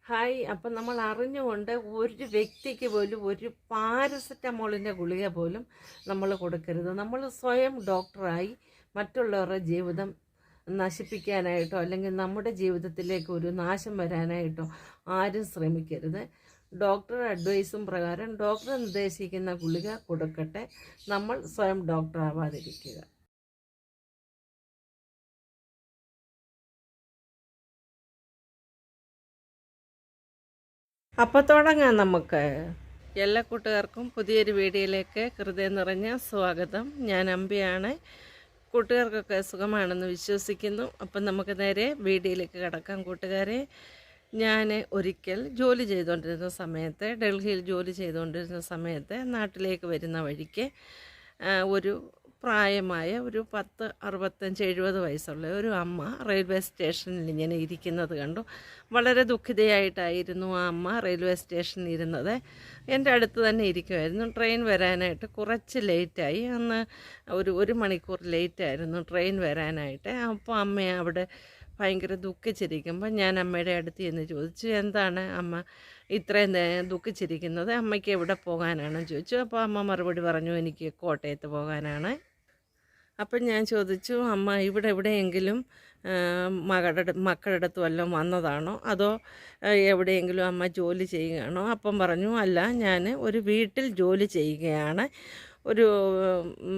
Hi. അപ്പം നമ്മൾ അറിഞ്ഞുകൊണ്ട് ഒരു വ്യക്തിക്ക് പോലും ഒരു പാരസെറ്റമോളിൻ്റെ ഗുളിക പോലും നമ്മൾ കൊടുക്കരുത്. നമ്മൾ സ്വയം ഡോക്ടറായി മറ്റുള്ളവരുടെ ജീവിതം നശിപ്പിക്കാനായിട്ടോ അല്ലെങ്കിൽ നമ്മുടെ ജീവിതത്തിലേക്ക് ഒരു നാശം വരാനായിട്ടോ ആരും ശ്രമിക്കരുത്. ഡോക്ടറുടെ അഡ്വൈസും പ്രകാരം ഡോക്ടർ നിർദ്ദേശിക്കുന്ന ഗുളിക കൊടുക്കട്ടെ. നമ്മൾ സ്വയം ഡോക്ടറാവാതിരിക്കുക. അപ്പോൾ തുടങ്ങാം നമുക്ക്. എല്ലാ കൂട്ടുകാർക്കും പുതിയൊരു വീഡിയോയിലേക്ക് ഹൃദയം നിറഞ്ഞ സ്വാഗതം. ഞാൻ അമ്പിയാണ്. കൂട്ടുകാർക്കൊക്കെ സുഖമാണെന്ന് വിശ്വസിക്കുന്നു. അപ്പം നമുക്ക് നേരെ വീഡിയോയിലേക്ക് കിടക്കാം. കൂട്ടുകാരെ, ഞാൻ ഒരിക്കൽ ജോലി ചെയ്തുകൊണ്ടിരുന്ന സമയത്ത്, ഡൽഹിയിൽ ജോലി ചെയ്തുകൊണ്ടിരുന്ന സമയത്ത് നാട്ടിലേക്ക് വരുന്ന വഴിക്ക് ഒരു പ്രായമായ ഒരു 10, 65, 70 വയസ്സുള്ള ഒരു അമ്മ റെയിൽവേ സ്റ്റേഷനിൽ ഇങ്ങനെ ഇരിക്കുന്നത് കണ്ടു. വളരെ ദുഃഖിതയായിട്ടായിരുന്നു ആ അമ്മ റെയിൽവേ സ്റ്റേഷനിൽ ഇരുന്നത്. എൻ്റെ അടുത്ത് തന്നെ ഇരിക്കുമായിരുന്നു. ട്രെയിൻ വരാനായിട്ട് കുറച്ച് ലേറ്റായി. അന്ന് ഒരു മണിക്കൂർ ലേറ്റായിരുന്നു ട്രെയിൻ വരാനായിട്ട്. അപ്പോൾ അമ്മ അവിടെ ഭയങ്കര ദുഃഖിച്ചിരിക്കുമ്പോൾ ഞാൻ അമ്മയുടെ അടുത്ത് ചെന്ന് ചോദിച്ചു, എന്താണ് അമ്മ ഇത്രയും ദുഃഖിച്ചിരിക്കുന്നത്? അമ്മയ്ക്ക് എവിടെ പോകാനാണെന്ന് ചോദിച്ചു. അപ്പോൾ അമ്മ മറുപടി പറഞ്ഞു, എനിക്ക് കോട്ടയത്ത് പോകാനാണ്. അപ്പം ഞാൻ ചോദിച്ചു, അമ്മ ഇവിടെ എവിടെയെങ്കിലും മക്കളുടെ അടുത്ത് വല്ലതും വന്നതാണോ, അതോ എവിടെയെങ്കിലും അമ്മ ജോലി ചെയ്യുകയാണോ? അപ്പം പറഞ്ഞു, അല്ല, ഞാൻ ഒരു വീട്ടിൽ ജോലി ചെയ്യുകയാണ്. ഒരു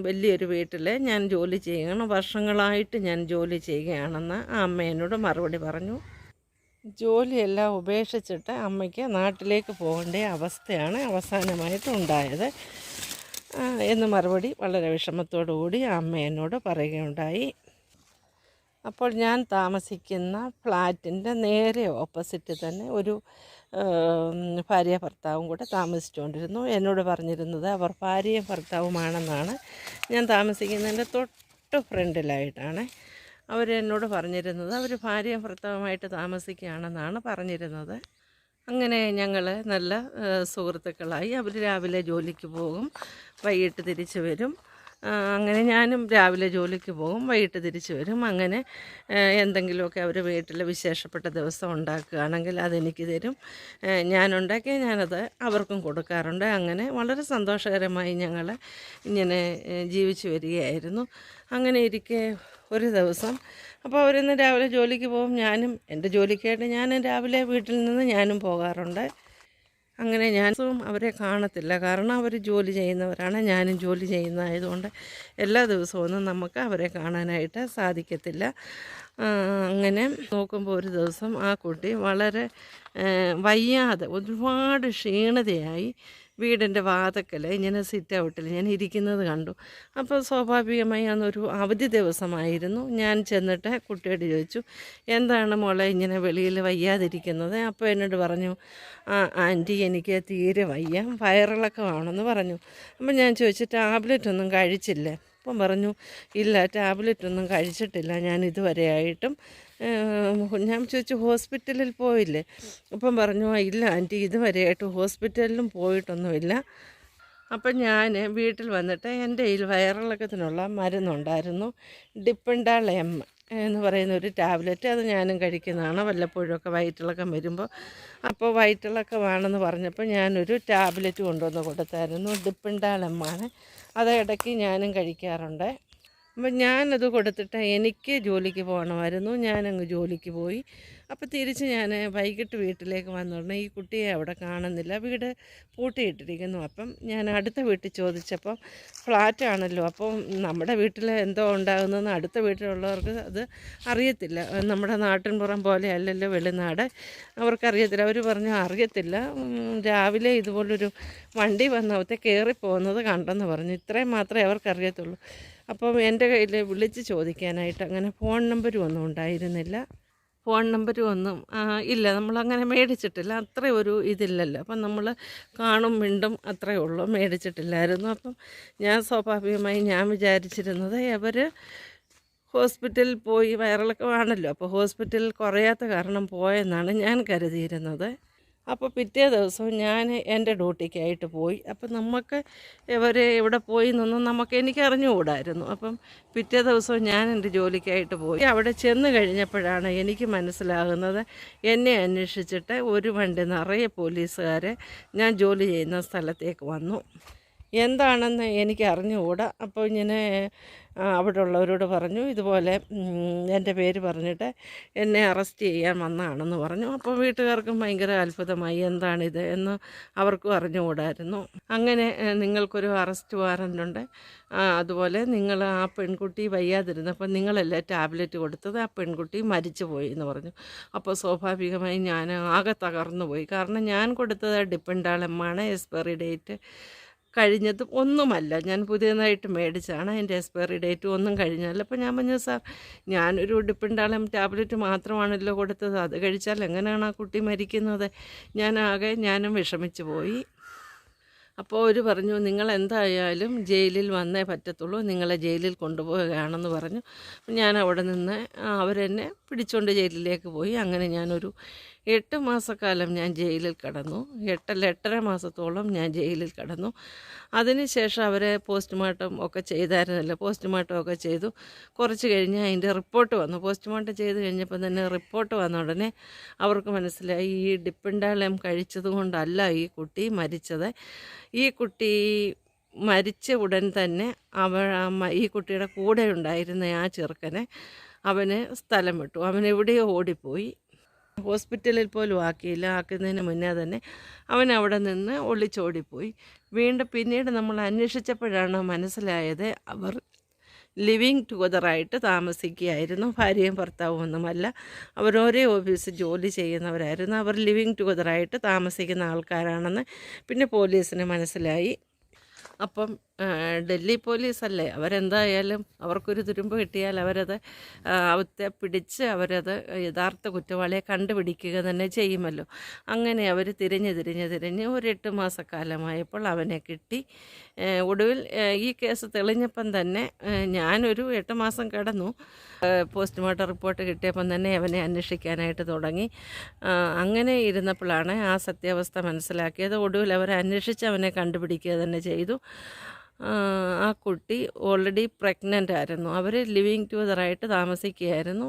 വലിയൊരു വീട്ടിൽ ഞാൻ ജോലി ചെയ്യുകയാണ്. വർഷങ്ങളായിട്ട് ഞാൻ ജോലി ചെയ്യുകയാണെന്ന് ആ അമ്മ എന്നോട് മറുപടി പറഞ്ഞു. ജോലിയെല്ലാം ഉപേക്ഷിച്ചിട്ട് അമ്മയ്ക്ക് നാട്ടിലേക്ക് പോകേണ്ട അവസ്ഥയാണ് അവസാനമായിട്ട് ഉണ്ടായത് എന്ന് മറുപടി വളരെ വിഷമത്തോടുകൂടി ആ അമ്മ എന്നോട് പറയുകയുണ്ടായി. അപ്പോൾ ഞാൻ താമസിക്കുന്ന ഫ്ലാറ്റിൻ്റെ നേരെ ഓപ്പോസിറ്റ് തന്നെ ഒരു ഭാര്യ ഭർത്താവും കൂടെ താമസിച്ചുകൊണ്ടിരുന്നു. എന്നോട് പറഞ്ഞിരുന്നത് അവർ ഭാര്യയും ഭർത്താവുമാണെന്നാണ്. ഞാൻ താമസിക്കുന്നതിൻ്റെ തൊട്ട് ഫ്രണ്ടിലായിട്ടാണ് അവരെന്നോട് പറഞ്ഞിരുന്നത്. അവർ ഭാര്യയും ഭർത്താവുമായിട്ട് താമസിക്കുകയാണെന്നാണ് പറഞ്ഞിരുന്നത്. അങ്ങനെ ഞങ്ങൾ നല്ല സുഹൃത്തുക്കളായി. അവർ രാവിലെ ജോലിക്ക് പോകും, വൈകിട്ട് തിരിച്ചു വരും. അങ്ങനെ ഞാനും രാവിലെ ജോലിക്ക് പോകും, വൈകിട്ട് തിരിച്ചു വരും. അങ്ങനെ എന്തെങ്കിലുമൊക്കെ അവർ വീട്ടിൽ വിശേഷപ്പെട്ട ദിവസം ഉണ്ടാക്കുകയാണെങ്കിൽ അതെനിക്ക് തരും. ഞാനുണ്ടാക്കി ഞാനത് അവർക്കും കൊടുക്കാറുണ്ട്. അങ്ങനെ വളരെ സന്തോഷകരമായി ഞങ്ങൾ ഇങ്ങനെ ജീവിച്ചു വരികയായിരുന്നു. അങ്ങനെ ഇരിക്കെ ഒരു ദിവസം, അപ്പോൾ അവരിന്ന് രാവിലെ ജോലിക്ക് പോകും, ഞാനും എൻ്റെ ജോലിക്കായിട്ട് ഞാനും രാവിലെ വീട്ടിൽ നിന്ന് ഞാനും പോകാറുണ്ട്. അങ്ങനെ ഞാനും അവരെ കാണത്തില്ല, കാരണം അവർ ജോലി ചെയ്യുന്നവരാണ്, ഞാനും ജോലി ചെയ്യുന്നതായതുകൊണ്ട് എല്ലാ ദിവസവും നമുക്ക് അവരെ കാണാനായിട്ട് സാധിക്കത്തില്ല. അങ്ങനെ നോക്കുമ്പോൾ ഒരു ദിവസം ആ കുട്ടി വളരെ വയ്യാതെ ഒരുപാട് ക്ഷീണിതയായി വീടിൻ്റെ വാതിക്കൽ ഇങ്ങനെ സിറ്റ് ഔട്ടിൽ ഞാൻ ഇരിക്കുന്നത് കണ്ടു. അപ്പോൾ സ്വാഭാവികമായി അന്നൊരു അവധി ദിവസമായിരുന്നു. ഞാൻ ചെന്നിട്ട് കുട്ടിയോട് ചോദിച്ചു, എന്താണ് മോളെ ഇങ്ങനെ വെളിയിൽ വയ്യാതിരിക്കുന്നത്? അപ്പോൾ എന്നോട് പറഞ്ഞു, ആൻറ്റി എനിക്ക് തീരെ വയ്യ, വയറിളക്കമാണെന്ന് പറഞ്ഞു. അപ്പോൾ ഞാൻ ചോദിച്ചു, ടാബ്ലറ്റ് ഒന്നും കഴിച്ചില്ലേ? അപ്പം പറഞ്ഞു, ഇല്ല, ടാബ്ലറ്റ് ഒന്നും കഴിച്ചിട്ടില്ല ഞാൻ ഇതുവരെയായിട്ടും. ഞാൻ ചോദിച്ചു, ഹോസ്പിറ്റലിൽ പോയില്ലേ? അപ്പം പറഞ്ഞു, ഇല്ല ആൻറ്റി, ഇതുവരെയായിട്ട് ഹോസ്പിറ്റലിലും പോയിട്ടൊന്നുമില്ല. അപ്പം ഞാൻ വീട്ടിൽ വന്നിട്ട് എൻ്റെ കയ്യിൽ വയറിളക്കത്തിനുള്ള മരുന്നുണ്ടായിരുന്നു, ഡിപ്പെൻഡാൾ എം എന്ന് പറയുന്ന ഒരു ടാബ്ലറ്റ്. അത് ഞാനും കഴിക്കുന്നതാണ് വല്ലപ്പോഴുമൊക്കെ വയറ്റിളക്കം വരുമ്പോൾ. അപ്പോൾ വയറ്റിളക്കമാണെന്ന് പറഞ്ഞപ്പോൾ ഞാനൊരു ടാബ്ലറ്റ് കൊണ്ടുവന്ന് കൊടുത്തായിരുന്നു, ഡിപ്പെൻഡാൾ എം ആണ്. അത് ഇടയ്ക്ക് ഞാനും കഴിക്കാറുണ്ട്. അപ്പം ഞാനത് കൊടുത്തിട്ട് എനിക്ക് ജോലിക്ക് പോകണമായിരുന്നു. ഞാനങ്ങ് ജോലിക്ക് പോയി. അപ്പോൾ തിരിച്ച് ഞാൻ വൈകിട്ട് വീട്ടിലേക്ക് വന്നുടനെ ഈ കുട്ടിയെ അവിടെ കാണുന്നില്ല, വീട് പൂട്ടിയിട്ടിരിക്കുന്നു. അപ്പം ഞാൻ അടുത്ത വീട്ടിൽ ചോദിച്ചപ്പം ഫ്ലാറ്റാണല്ലോ, അപ്പം നമ്മുടെ വീട്ടിൽ എന്തോ ഉണ്ടാകുന്നതെന്ന് അടുത്ത വീട്ടിലുള്ളവർക്ക് അത് അറിയത്തില്ല. നമ്മുടെ നാട്ടിൻപുറം പോലെ അല്ലല്ലോ വെളിനാട്, അവർക്കറിയത്തില്ല. അവർ പറഞ്ഞു, അറിയത്തില്ല, രാവിലെ ഇതുപോലൊരു വണ്ടി വന്നവത്തെ കയറിപ്പോകുന്നത് കണ്ടെന്ന് പറഞ്ഞു. ഇത്രയും മാത്രമേ അവർക്കറിയത്തുള്ളൂ. അപ്പം എൻ്റെ കയ്യിൽ വിളിച്ച് ചോദിക്കാനായിട്ട് അങ്ങനെ ഫോൺ നമ്പരും ഒന്നും ഉണ്ടായിരുന്നില്ല. ഫോൺ നമ്പരും ഒന്നും ഇല്ല, നമ്മളങ്ങനെ മേടിച്ചിട്ടില്ല. അത്രയും ഒരു ഇതില്ലല്ലോ. അപ്പം നമ്മൾ കാണും മിണ്ടും അത്രയേ ഉള്ളൂ, മേടിച്ചിട്ടില്ലായിരുന്നു. അപ്പം ഞാൻ സ്വാഭാവികമായി ഞാൻ വിചാരിച്ചിരുന്നത് അവർ ഹോസ്പിറ്റലിൽ പോയി, വയറിളക്കമാണല്ലോ, അപ്പോൾ ഹോസ്പിറ്റലിൽ കുറയാത്ത കാരണം പോയെന്നാണ് ഞാൻ കരുതിയിരുന്നത്. അപ്പോൾ പിറ്റേ ദിവസം ഞാൻ എൻ്റെ ഡ്യൂട്ടിക്കായിട്ട് പോയി. അപ്പം നമുക്ക് ഇവർ എവിടെ പോയി എന്നൊന്നും എനിക്ക് അറിഞ്ഞുകൂടായിരുന്നു. അപ്പം പിറ്റേ ദിവസം ഞാൻ എൻ്റെ ജോലിക്കായിട്ട് പോയി. അവിടെ ചെന്ന് കഴിഞ്ഞപ്പോഴാണ് എനിക്ക് മനസ്സിലാകുന്നത്, എന്നെ അന്വേഷിച്ചിട്ട് ഒരു വണ്ടി നിറയെ പോലീസുകാരെ ഞാൻ ജോലി ചെയ്യുന്ന സ്ഥലത്തേക്ക് വന്നു. എന്താണെന്ന് എനിക്ക് അറിഞ്ഞുകൂടാ. അപ്പോൾ ഇങ്ങനെ അവിടെ ഉള്ളവരോട് പറഞ്ഞു, ഇതുപോലെ എൻ്റെ പേര് പറഞ്ഞിട്ട് എന്നെ അറസ്റ്റ് ചെയ്യാൻ വന്നതാണെന്ന് പറഞ്ഞു. അപ്പോൾ വീട്ടുകാർക്കും ഭയങ്കര അത്ഭുതമായി, എന്താണിത് എന്ന് അവർക്കും അറിഞ്ഞുകൂടായിരുന്നു. അങ്ങനെ നിങ്ങൾക്കൊരു അറസ്റ്റ് വാറൻ്റുണ്ട്, അതുപോലെ നിങ്ങൾ ആ പെൺകുട്ടി വയ്യാതിരുന്നപ്പോൾ നിങ്ങളല്ലേ ടാബ്ലറ്റ് കൊടുത്തത്, ആ പെൺകുട്ടി മരിച്ചു പോയി എന്ന് പറഞ്ഞു. അപ്പോൾ സ്വാഭാവികമായി ഞാൻ ആകെ തകർന്നു പോയി. കാരണം ഞാൻ കൊടുത്തത് ഡിപ്പെൻഡാളമാണ്, എക്സ്പയറി ഡേറ്റ് കഴിഞ്ഞതും ഒന്നുമല്ല, ഞാൻ പുതിയതായിട്ട് മേടിച്ചാണ്. അതിൻ്റെ എക്സ്പയറി ഡേറ്റ് ഒന്നും കഴിഞ്ഞല്ല. അപ്പോൾ ഞാൻ പറഞ്ഞു, സാർ ഞാനൊരു ഡിപ്പെൻഡാളം ടാബ്ലറ്റ് മാത്രമാണല്ലോ കൊടുത്തത്, അത് കഴിച്ചാൽ എങ്ങനെയാണ് ആ കുട്ടി മരിക്കുന്നത്? ഞാനും വിഷമിച്ചു പോയി. അപ്പോൾ അവർ പറഞ്ഞു, നിങ്ങൾ എന്തായാലും ജയിലിൽ വന്നേ പറ്റത്തുള്ളൂ, നിങ്ങളെ ജയിലിൽ കൊണ്ടുപോവുകയാണെന്ന് പറഞ്ഞു. ഞാൻ അവിടെ നിന്ന് അവരെന്നെ പിടിച്ചുകൊണ്ട് ജയിലിലേക്ക് പോയി. അങ്ങനെ ഞാനൊരു 8 മാസക്കാലം ഞാൻ ജയിലിൽ കിടന്നു. 8.5 മാസത്തോളം ഞാൻ ജയിലിൽ കിടന്നു. അതിനുശേഷം അവരെ പോസ്റ്റ്മോർട്ടം ഒക്കെ ചെയ്തായിരുന്നല്ലോ, പോസ്റ്റ്മോർട്ടം ഒക്കെ ചെയ്തു. കുറച്ച് കഴിഞ്ഞ് അതിൻ്റെ റിപ്പോർട്ട് വന്നു. പോസ്റ്റ്മോർട്ടം ചെയ്ത് കഴിഞ്ഞപ്പോൾ തന്നെ റിപ്പോർട്ട് വന്ന ഉടനെ അവർക്ക് മനസ്സിലായി, ഈ ഡിപ്പെൻഡാളം കഴിച്ചത് കൊണ്ടല്ല ഈ കുട്ടി മരിച്ചത്. ഈ കുട്ടി മരിച്ച ഉടൻ തന്നെ ഈ കുട്ടിയുടെ കൂടെ ഉണ്ടായിരുന്ന ആ ചെറുക്കനെ അവന് സ്ഥലം വിട്ടു. അവൻ എവിടെയോ ഓടിപ്പോയി. ഹോസ്പിറ്റലിൽ പോലും ആക്കുന്നതിന് മുന്നേ തന്നെ അവൻ അവിടെ നിന്ന് ഒളിച്ചോടിപ്പോയി. പിന്നീട് നമ്മൾ അന്വേഷിച്ചപ്പോഴാണ് മനസ്സിലായത്, അവർ ലിവിങ് ടുഗദറായിട്ട് താമസിക്കുകയായിരുന്നു. ഭാര്യയും ഭർത്താവും ഒന്നുമല്ല, അവർ ഒരേ ഓഫീസിൽ ജോലി ചെയ്യുന്നവരായിരുന്നു. അവർ ലിവിങ് ടുഗദറായിട്ട് താമസിക്കുന്ന ആൾക്കാരാണെന്ന് പിന്നെ പോലീസിന് മനസ്സിലായി. അപ്പം ഡൽഹി പോലീസല്ലേ, അവരെന്തായാലും അവർക്കൊരു തുരുമ്പ് കിട്ടിയാൽ അവത്തെ പിടിച്ച് യഥാർത്ഥ കുറ്റവാളിയെ കണ്ടുപിടിക്കുക തന്നെ ചെയ്യുമല്ലോ. അങ്ങനെ അവർ തിരഞ്ഞ് ഒരു 8 മാസക്കാലമായപ്പോൾ അവനെ കിട്ടി. ഒടുവിൽ ഈ കേസ് തെളിഞ്ഞപ്പം തന്നെ ഞാനൊരു 8 മാസം കിടന്നു. പോസ്റ്റ്മോർട്ടം റിപ്പോർട്ട് കിട്ടിയപ്പം തന്നെ അവനെ അന്വേഷിക്കാനായിട്ട് തുടങ്ങി. അങ്ങനെ ഇരുന്നപ്പോഴാണ് ആ സത്യാവസ്ഥ മനസ്സിലാക്കിയത്. ഒടുവിൽ അവരെ അന്വേഷിച്ച് അവനെ കണ്ടുപിടിക്കുക തന്നെ ചെയ്തു. ആ കുട്ടി ഓൾറെഡി പ്രഗ്നൻ്റ് ആയിരുന്നു. അവർ ലിവിങ് ടുഗദറായിട്ട് താമസിക്കുകയായിരുന്നു.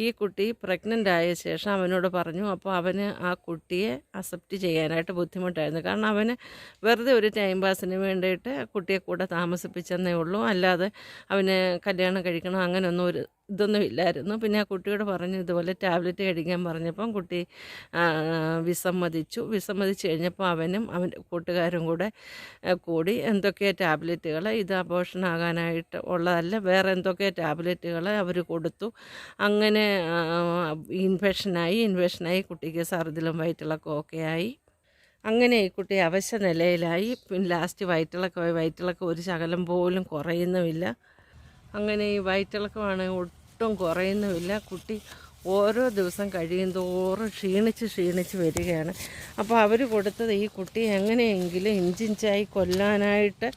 ഈ കുട്ടി പ്രഗ്നൻ്റ് ആയ ശേഷം അവനോട് പറഞ്ഞു. അപ്പോൾ അവന് ആ കുട്ടിയെ അക്സെപ്റ്റ് ചെയ്യാനായിട്ട് ബുദ്ധിമുട്ടായിരുന്നു. കാരണം അവന് വെറുതെ ഒരു ടൈം പാസിന് വേണ്ടിയിട്ട് കുട്ടിയെ കൂടെ താമസിപ്പിച്ചെന്നേ ഉള്ളൂ, അല്ലാതെ അവന് കല്യാണം കഴിക്കണം അങ്ങനെയൊന്നും ഇതൊന്നും ഇല്ലായിരുന്നു. പിന്നെ ആ കുട്ടിയോട് പറഞ്ഞു ഇതുപോലെ ടാബ്ലറ്റ് കഴിക്കാൻ പറഞ്ഞപ്പം കുട്ടി വിസമ്മതിച്ചു കഴിഞ്ഞപ്പോൾ അവനും അവൻ്റെ കൂട്ടുകാരും കൂടി എന്തൊക്കെയോ ടാബ്ലറ്റുകൾ, ഇത് അബോർഷൻ ആകാനായിട്ട് ഉള്ളതല്ല, വേറെ എന്തൊക്കെയോ ടാബ്ലറ്റുകൾ അവർ കൊടുത്തു. അങ്ങനെ ഇൻഫെക്ഷനായി കുട്ടിക്ക് ഛർദിലും വയറ്റിളക്കവും ഒക്കെ ആയി. അങ്ങനെ ഈ കുട്ടി അവശ നിലയിലായി. പിന്നെ ലാസ്റ്റ് വയറ്റിളക്കം ഒരു ശകലം പോലും കുറയുന്നുമില്ല. അങ്ങനെ ഈ വയറ്റിളക്കമാണ് ഒട്ടും കുറയുന്നുമില്ല. കുട്ടി ഓരോ ദിവസം കഴിയുന്തോറും ക്ഷീണിച്ച് വരികയാണ്. അപ്പോൾ അവർ കൊടുത്തത് ഈ കുട്ടി എങ്ങനെയെങ്കിലും ഇഞ്ചിഞ്ചായി കൊല്ലാനായിട്ട്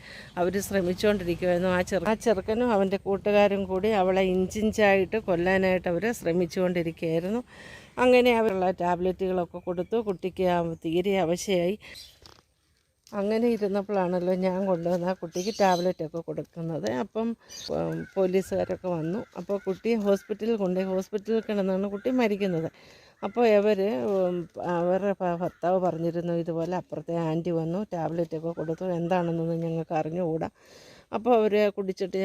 അവർ ശ്രമിച്ചുകൊണ്ടിരിക്കുമായിരുന്നു. ആ ചെറുക്കനും അവൻ്റെ കൂട്ടുകാരും കൂടി അവളെ ഇഞ്ചിഞ്ചായിട്ട് കൊല്ലാനായിട്ട് അവർ ശ്രമിച്ചുകൊണ്ടിരിക്കുകയായിരുന്നു. അങ്ങനെ അവരുള്ള ടാബ്ലറ്റുകളൊക്കെ കൊടുത്തു. കുട്ടിക്ക് തീരെ അവശയായി. അങ്ങനെ ഇരുന്നപ്പോഴാണല്ലോ ഞാൻ കൊണ്ടുവന്ന് ആ കുട്ടിക്ക് ടാബ്ലറ്റൊക്കെ കൊടുക്കുന്നത്. അപ്പം പോലീസുകാരൊക്കെ വന്നു. അപ്പോൾ കുട്ടിയെ ഹോസ്പിറ്റലിൽ കിടന്നാണ് കുട്ടി മരിക്കുന്നത്. അപ്പോൾ അവരുടെ ഭർത്താവ് പറഞ്ഞിരുന്നു, ഇതുപോലെ അപ്പുറത്തെ ആൻറ്റി വന്നു ടാബ്ലറ്റൊക്കെ കൊടുത്തു, എന്താണെന്നൊന്നും ഞങ്ങൾക്ക് അറിഞ്ഞുകൂടാ. അപ്പോൾ അവർ കുടിച്ചിട്ട്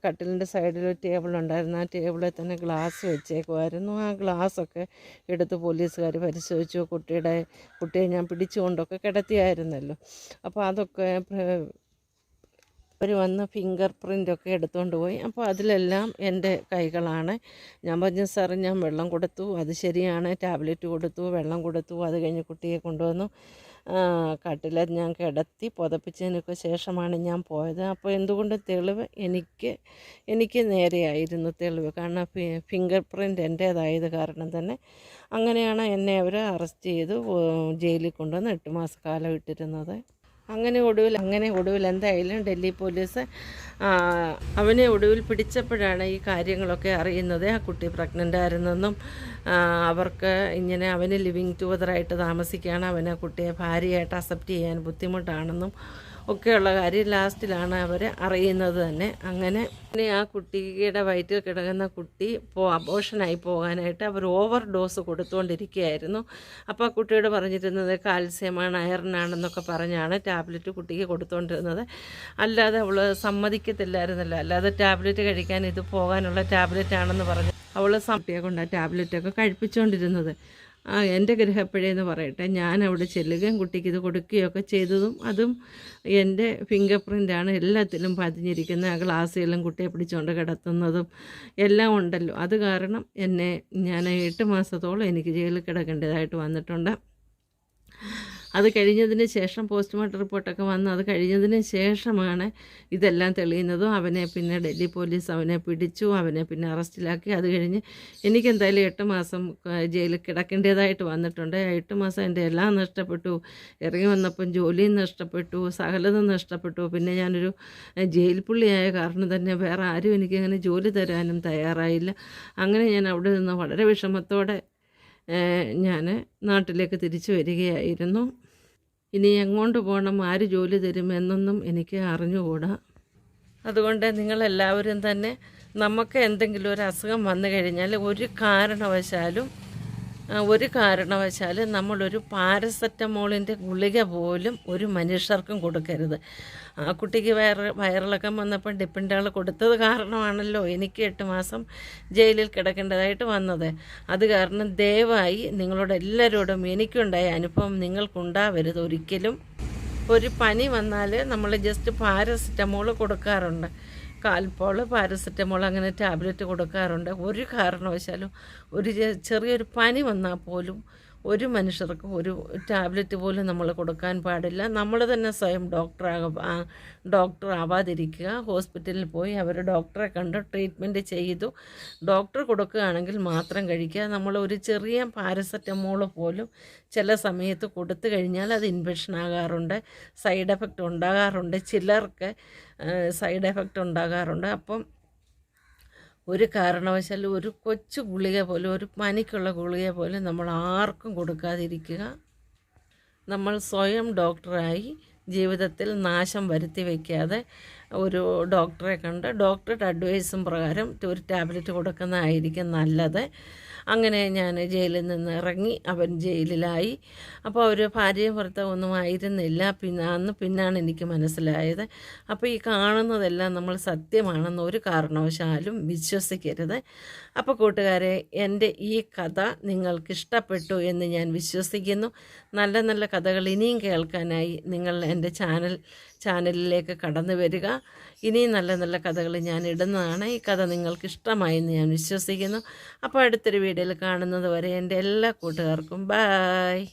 കട്ടിലിൻ്റെ സൈഡിൽ ഒരു ടേബിളുണ്ടായിരുന്നു. ആ ടേബിളിൽ തന്നെ ഗ്ലാസ് വെച്ചേക്കുമായിരുന്നു. ആ ഗ്ലാസ്സൊക്കെ എടുത്ത് പോലീസുകാർ പരിശോധിച്ചു. കുട്ടിയെ ഞാൻ പിടിച്ചുകൊണ്ടൊക്കെ കിടത്തിയായിരുന്നല്ലോ. അപ്പോൾ അതൊക്കെ അവർ വന്ന് ഫിംഗർ പ്രിൻ്റൊക്കെ എടുത്തുകൊണ്ട് പോയി. അപ്പോൾ അതിലെല്ലാം എൻ്റെ കൈകളാണ്. ഞാൻ പറഞ്ഞു, സാർ ഞാൻ വെള്ളം കൊടുത്തു, അത് ശരിയാണ്, ടാബ്ലറ്റ് കൊടുത്തു, വെള്ളം കൊടുത്തു, അത് കഴിഞ്ഞ് കുട്ടിയെ കൊണ്ടുവന്നു കട്ടിൽ ഞാൻ കിടത്തി പുതപ്പിച്ചതിനൊക്കെ ശേഷമാണ് ഞാൻ പോയത്. അപ്പോൾ എന്തുകൊണ്ട് തെളിവ് എനിക്ക് നേരെയായിരുന്നു തെളിവ്, കാരണം ഫിംഗർ പ്രിൻ്റ് എൻ്റേതായത് കാരണം തന്നെ. അങ്ങനെയാണ് എന്നെ അവർ അറസ്റ്റ് ചെയ്ത് ജയിലിൽ കൊണ്ടുവന്ന് 8 മാസക്കാലം ഇട്ടിരുന്നത്. അങ്ങനെ ഒടുവിൽ എന്തായാലും ഡൽഹി പോലീസ് അവനെ ഒടുവിൽ പിടിച്ചപ്പോഴാണ് ഈ കാര്യങ്ങളൊക്കെ അറിയുന്നത്. ആ കുട്ടി പ്രഗ്നൻ്റ് ആയിരുന്നെന്നും അവർക്ക് ഇങ്ങനെ അവന് ലിവിങ് ടുഗദറായിട്ട് താമസിക്കുകയാണ്, അവനെ കുട്ടിയെ ഭാര്യയായിട്ട് അക്സെപ്റ്റ് ചെയ്യാൻ ബുദ്ധിമുട്ടാണെന്നും ഒക്കെയുള്ള കാര്യം ലാസ്റ്റിലാണ് അവർ അറിയുന്നത് തന്നെ. അങ്ങനെ ആ കുട്ടിയുടെ വയറ്റിൽ കിടക്കുന്ന കുട്ടി അബോർഷനായി പോകാനായിട്ട് അവർ ഓവർ ഡോസ് കൊടുത്തുകൊണ്ടിരിക്കുകയായിരുന്നു. അപ്പോൾ ആ കുട്ടിയോട് പറഞ്ഞിരുന്നത് കാൽസ്യമാണ്, അയർനാണെന്നൊക്കെ പറഞ്ഞാണ് ടാബ്ലറ്റ് കുട്ടിക്ക് കൊടുത്തുകൊണ്ടിരുന്നത്. അല്ലാതെ അവൾ സമ്മതിക്കത്തില്ലായിരുന്നല്ലോ. അല്ലാതെ ടാബ്ലറ്റ് കഴിക്കാൻ ഇത് പോകാനുള്ള ടാബ്ലറ്റാണെന്ന് പറഞ്ഞ് അവൾ കുട്ടിയെ കൊണ്ട് ആ ടാബ്ലറ്റൊക്കെ കഴിപ്പിച്ചുകൊണ്ടിരുന്നത്. എൻ്റെ ഗ്രഹപ്പിഴയെന്ന് പറയട്ടെ, ഞാൻ അവിടെ ചെല്ലുകയും കുട്ടിക്ക് ഇത് കൊടുക്കുകയൊക്കെ ചെയ്തതും അതും എൻ്റെ ഫിംഗർ പ്രിൻ്റാണ് എല്ലാത്തിലും പതിഞ്ഞിരിക്കുന്ന. ആ ഗ്ലാസ്സിലും കുട്ടിയെ പിടിച്ചുകൊണ്ട് കിടത്തുന്നതും എല്ലാം ഉണ്ടല്ലോ. അത് കാരണം ഞാൻ 8 മാസത്തോളം എനിക്ക് ജയിലിൽ കിടക്കേണ്ടതായിട്ട് വന്നിട്ടുണ്ട്. അത് കഴിഞ്ഞതിന് ശേഷം പോസ്റ്റ്മോർട്ടം റിപ്പോർട്ടൊക്കെ വന്ന് അത് കഴിഞ്ഞതിന് ശേഷമാണ് ഇതെല്ലാം തെളിയുന്നതും. അവനെ പിന്നെ ഡൽഹി പോലീസ് അവനെ പിടിച്ചു, അവനെ പിന്നെ അറസ്റ്റിലാക്കി. അത് കഴിഞ്ഞ് എനിക്കെന്തായാലും 8 മാസം ജയിലിൽ കിടക്കേണ്ടതായിട്ട് വന്നിട്ടുണ്ട്. 8 മാസം എൻ്റെ എല്ലാം നഷ്ടപ്പെട്ടു. ഇറങ്ങി വന്നപ്പം ജോലിയും നഷ്ടപ്പെട്ടു, സകലതും നഷ്ടപ്പെട്ടു. പിന്നെ ഞാനൊരു ജയിൽ പുള്ളിയായ കാരണം തന്നെ വേറെ ആരും എനിക്കങ്ങനെ ജോലി തരാനും തയ്യാറായില്ല. അങ്ങനെ ഞാൻ അവിടെ നിന്ന് വളരെ വിഷമത്തോടെ ഞാൻ നാട്ടിലേക്ക് തിരിച്ചു വരികയായിരുന്നു. ഇനി എങ്ങോട്ട് പോകണം, ആര് ജോലി തരും എന്നൊന്നും എനിക്ക് അറിഞ്ഞുകൂടാ. അതുകൊണ്ട് നിങ്ങളെല്ലാവരും തന്നെ നമുക്ക് എന്തെങ്കിലും ഒരു അസുഖം വന്നു കഴിഞ്ഞാൽ ഒരു കാരണവശാലും നമ്മളൊരു പാരസെറ്റമോളിൻ്റെ ഗുളിക പോലും ഒരു മനുഷ്യർക്കും കൊടുക്കരുത്. ആ കുട്ടിക്ക് വയറിളക്കം വന്നപ്പോൾ ഡിപ്പിൻ്റെ കൊടുത്തത് കാരണമാണല്ലോ എനിക്ക് 8 മാസം ജയിലിൽ കിടക്കേണ്ടതായിട്ട് വന്നത്. അത് കാരണം ദയവായി നിങ്ങളോട് എല്ലാവരോടും എനിക്കുണ്ടായ അനുഭവം നിങ്ങൾക്കുണ്ടാവരുത് ഒരിക്കലും. ഒരു പനി വന്നാൽ നമ്മൾ ജസ്റ്റ് പാരസെറ്റമോൾ കൊടുക്കാറുണ്ട്, കാൽപോൾ, പാരസെറ്റമോൾ, അങ്ങനെ ടാബ്ലറ്റ് കൊടുക്കാറുണ്ട്. ഒരു കാരണവശാലും ഒരു ചെറിയൊരു പനി വന്നാൽ പോലും ഒരു മനുഷ്യർക്കും ഒരു ടാബ്ലറ്റ് പോലും നമ്മൾ കൊടുക്കാൻ പാടില്ല. നമ്മൾ തന്നെ സ്വയം ഡോക്ടർ ആവാതിരിക്കുക. ഹോസ്പിറ്റലിൽ പോയി അവർ ഡോക്ടറെ കണ്ട് ട്രീറ്റ്മെൻറ്റ് ചെയ്തു ഡോക്ടർ കൊടുക്കുകയാണെങ്കിൽ മാത്രം കഴിക്കുക. നമ്മൾ ഒരു ചെറിയ പാരസെറ്റമോൾ പോലും ചില സമയത്ത് കൊടുത്തു കഴിഞ്ഞാൽ അത് ഇൻഫെക്ഷൻ ആകാറുണ്ട്, സൈഡ് എഫക്റ്റ് ഉണ്ടാകാറുണ്ട്, ചിലർക്ക് സൈഡ് എഫക്റ്റ് ഉണ്ടാകാറുണ്ട്. അപ്പം ഒരു കാരണവശാലും ഒരു കൊച്ചു ഗുളിക പോലും, ഒരു പനിക്കുള്ള ഗുളിക പോലും നമ്മൾ ആർക്കും കൊടുക്കാതിരിക്കുക. നമ്മൾ സ്വയം ഡോക്ടറായി ജീവിതത്തിൽ നാശം വരുത്തി വയ്ക്കാതെ ഒരു ഡോക്ടറെ കണ്ട് ഡോക്ടറുടെ അഡ്വൈസും പ്രകാരം ഒരു ടാബ്ലറ്റ് കൊടുക്കുന്നതായിരിക്കും നല്ലത്. അങ്ങനെ ഞാൻ ജയിലിൽ നിന്ന് ഇറങ്ങി, അവൻ ജയിലിലായി. അപ്പോൾ അവർ ഭാര്യയും ഭർത്താവും ഒന്നും ആയിരുന്നില്ല. പിന്നാണ് എനിക്ക് മനസ്സിലായത്. അപ്പോൾ ഈ കാണുന്നതെല്ലാം നമ്മൾ സത്യമാണെന്ന് ഒരു കാരണവശാലും വിശ്വസിക്കരുത്. അപ്പോൾ കൂട്ടുകാരെ, എൻ്റെ ഈ കഥ നിങ്ങൾക്ക് ഇഷ്ടപ്പെട്ടു എന്ന് ഞാൻ വിശ്വസിക്കുന്നു. നല്ല നല്ല കഥകൾ ഇനിയും കേൾക്കാനായി നിങ്ങൾ എൻ്റെ ചാനലിലേക്ക് കടന്നു വരിക. ഇനിയും നല്ല നല്ല കഥകൾ ഞാൻ ഇടുന്നതാണ്. ഈ കഥ നിങ്ങൾക്ക് ഇഷ്ടമായെന്ന് ഞാൻ വിശ്വസിക്കുന്നു. അപ്പോൾ അടുത്തൊരു വീഡിയോയിൽ കാണുന്നത് വരെ എൻ്റെ എല്ലാ കൂട്ടുകാർക്കും ബായ്.